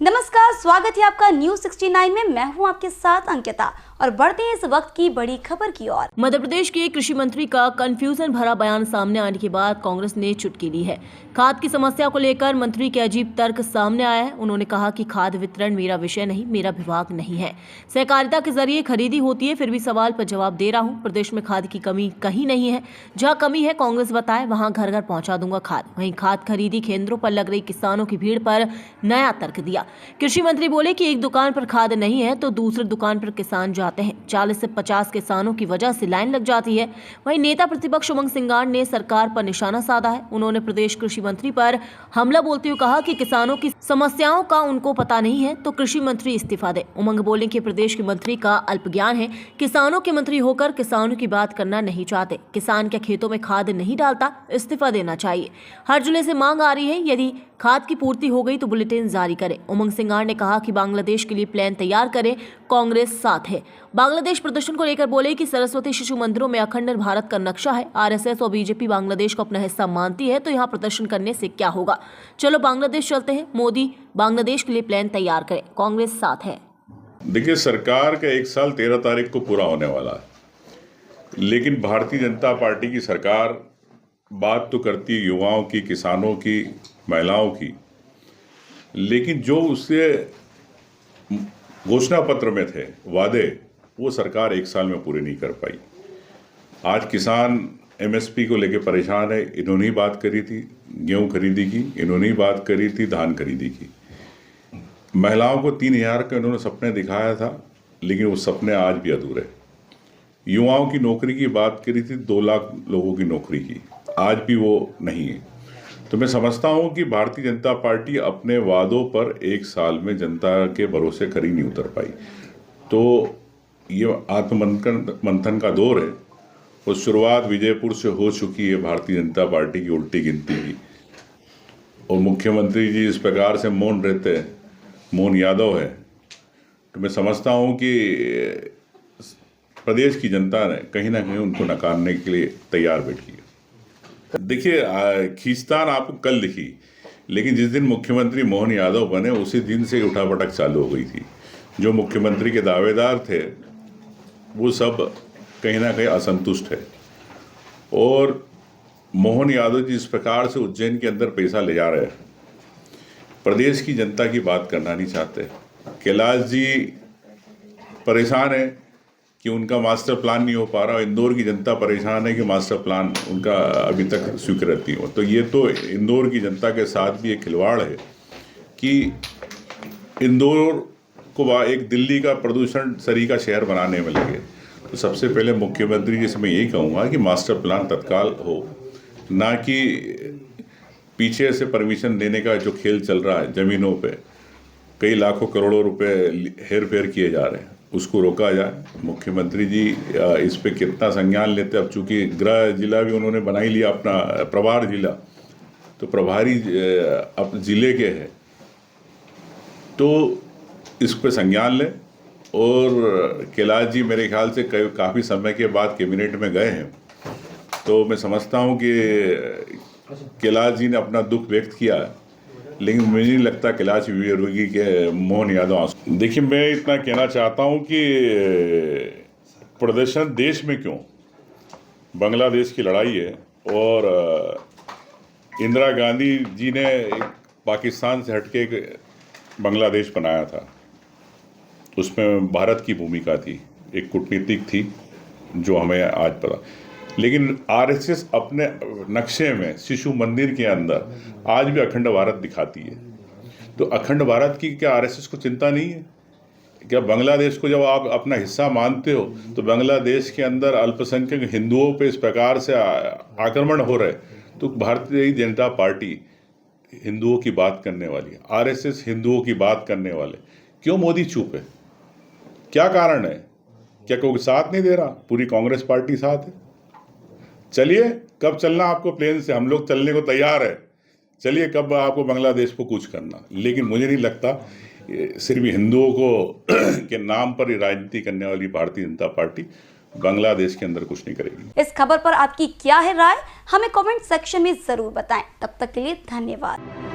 नमस्कार, स्वागत है आपका न्यूज 69 में। मैं हूं आपके साथ अंकिता और बढ़ते हैं इस वक्त की बड़ी खबर की ओर। मध्य प्रदेश के कृषि मंत्री का कंफ्यूजन भरा बयान सामने आने के बाद कांग्रेस ने चुटकी ली है। खाद की समस्या को लेकर मंत्री के अजीब तर्क सामने आया है। उन्होंने कहा कि खाद वितरण मेरा विषय नहीं, मेरा विभाग नहीं है। सहकारिता के जरिए खरीदी होती है, फिर भी सवाल पर जवाब दे रहा हूँ। प्रदेश में खाद की कमी कहीं नहीं है। जहाँ कमी है कांग्रेस बताए, वहाँ घर घर पहुँचा दूंगा खाद। वहीं खाद खरीदी केंद्रों पर लग रही किसानों की भीड़ पर नया तर्क दिया। कृषि मंत्री बोले कि एक दुकान पर खाद नहीं है तो दूसरी दुकान पर किसान जाते हैं। 40 से 50 किसानों की वजह से लाइन लग जाती है। वहीं नेता प्रतिपक्ष उमंग सिंगार ने सरकार पर निशाना साधा है। उन्होंने प्रदेश कृषि मंत्री पर हमला बोलते हुए कहा कि किसानों की समस्याओं का उनको पता नहीं है तो कृषि मंत्री इस्तीफा दे। उमंग बोले कि प्रदेश के मंत्री का अल्प ज्ञान है। किसानों के मंत्री होकर किसानों की बात करना नहीं चाहते। किसान क्या खेतों में खाद नहीं डालता? इस्तीफा देना चाहिए। हर जिले से मांग आ रही है, यदि खाद की पूर्ति हो गई तो बुलेटिन जारी करें। उमंग सिंगार ने कहा कि बांग्लादेश के लिए प्लान तैयार करें, कांग्रेस साथ है। बांग्लादेश प्रदर्शन को लेकर बोले कि सरस्वती शिशु मंदिरों में अखंड भारत का नक्शा है। आरएसएस और बीजेपी बांग्लादेश को अपना हिस्सा मानती है तो यहाँ प्रदर्शन करने से क्या होगा। चलो बांग्लादेश चलते हैं। मोदी बांग्लादेश के लिए प्लान तैयार करें, कांग्रेस साथ है। देखिए, सरकार का 1 साल 13 तारीख को पूरा होने वाला है, लेकिन भारतीय जनता पार्टी की सरकार बात तो करती है युवाओं की, किसानों की, महिलाओं की, लेकिन जो उससे घोषणा पत्र में थे वादे, वो सरकार 1 साल में पूरे नहीं कर पाई। आज किसान एमएसपी को लेकर परेशान है। इन्होंने ही बात करी थी गेहूं खरीदी की, इन्होंने ही बात करी थी धान खरीदी की। महिलाओं को 3,000 का इन्होंने सपने दिखाया था, लेकिन वो सपने आज भी अधूरे। युवाओं की नौकरी की बात करी थी, 2 लाख लोगों की नौकरी की, आज भी वो नहीं है। तो मैं समझता हूं कि भारतीय जनता पार्टी अपने वादों पर 1 साल में जनता के भरोसे खरी नहीं उतर पाई। तो ये आत्ममंथन का दौर है और शुरुआत विजयपुर से हो चुकी है भारतीय जनता पार्टी की उल्टी गिनती की। और मुख्यमंत्री जी इस प्रकार से मौन रहते हैं, मोहन यादव है, तो मैं समझता हूं कि प्रदेश की जनता ने कहीं ना कहीं उनको नकारने के लिए तैयार बैठी है। देखिए, खींचतान आपको कल दिखी, लेकिन जिस दिन मुख्यमंत्री मोहन यादव बने उसी दिन से उठापटक चालू हो गई थी। जो मुख्यमंत्री के दावेदार थे वो सब कहीं ना कहीं असंतुष्ट है। और मोहन यादव जी इस प्रकार से उज्जैन के अंदर पैसा ले जा रहे हैं, प्रदेश की जनता की बात करना नहीं चाहते। कैलाश जी परेशान है कि उनका मास्टर प्लान नहीं हो पा रहा। इंदौर की जनता परेशान है कि मास्टर प्लान उनका अभी तक स्वीकृत नहीं हो। तो ये तो इंदौर की जनता के साथ भी एक खिलवाड़ है कि इंदौर को एक दिल्ली का प्रदूषण सरी का शहर बनाने में लगे। तो सबसे पहले मुख्यमंत्री जी से मैं यही कहूँगा कि मास्टर प्लान तत्काल हो, ना कि पीछे से परमिशन देने का जो खेल चल रहा है। ज़मीनों पे कई लाखों करोड़ों रुपए हेर फेर किए जा रहे हैं, उसको रोका जाए। मुख्यमंत्री जी इस पे कितना संज्ञान लेते। अब चूंकि गृह जिला भी उन्होंने बना ही लिया अपना, प्रभार जिला, तो प्रभारी अब जिले के हैं, तो इस पे संज्ञान लें। और कैलाश जी मेरे ख्याल से काफ़ी समय के बाद कैबिनेट में गए हैं, तो मैं समझता हूँ कि कैलाश जी ने अपना दुख व्यक्त किया है, लेकिन मुझे नहीं लगता कैलाश विजयवर्गीय के मोहन यादव। देखिए, मैं इतना कहना चाहता हूं कि प्रदर्शन देश में क्यों, बांग्लादेश की लड़ाई है और इंदिरा गांधी जी ने पाकिस्तान से हटके एक बांग्लादेश बनाया था। उसमें भारत की भूमिका थी, एक कूटनीतिक थी जो हमें आज पता। लेकिन आरएसएस अपने नक्शे में शिशु मंदिर के अंदर आज भी अखंड भारत दिखाती है। तो अखंड भारत की क्या आरएसएस को चिंता नहीं है? क्या बांग्लादेश को जब आप अपना हिस्सा मानते हो तो बांग्लादेश के अंदर अल्पसंख्यक हिंदुओं पे इस प्रकार से आक्रमण हो रहे, तो भारतीय जनता पार्टी हिंदुओं की बात करने वाली है, आरएसएस हिंदुओं की बात करने वाले, क्यों मोदी चुप है? क्या कारण है? क्या कोई साथ नहीं दे रहा? पूरी कांग्रेस पार्टी साथ है। चलिए, कब चलना आपको प्लेन से? हम लोग चलने को तैयार है। चलिए, कब आपको बांग्लादेश को कूच करना। लेकिन मुझे नहीं लगता सिर्फ हिंदुओं को के नाम पर राजनीति करने वाली भारतीय जनता पार्टी बांग्लादेश के अंदर कुछ नहीं करेगी। इस खबर पर आपकी क्या है राय? हमें कमेंट सेक्शन में जरूर बताएं। तब तक के लिए धन्यवाद।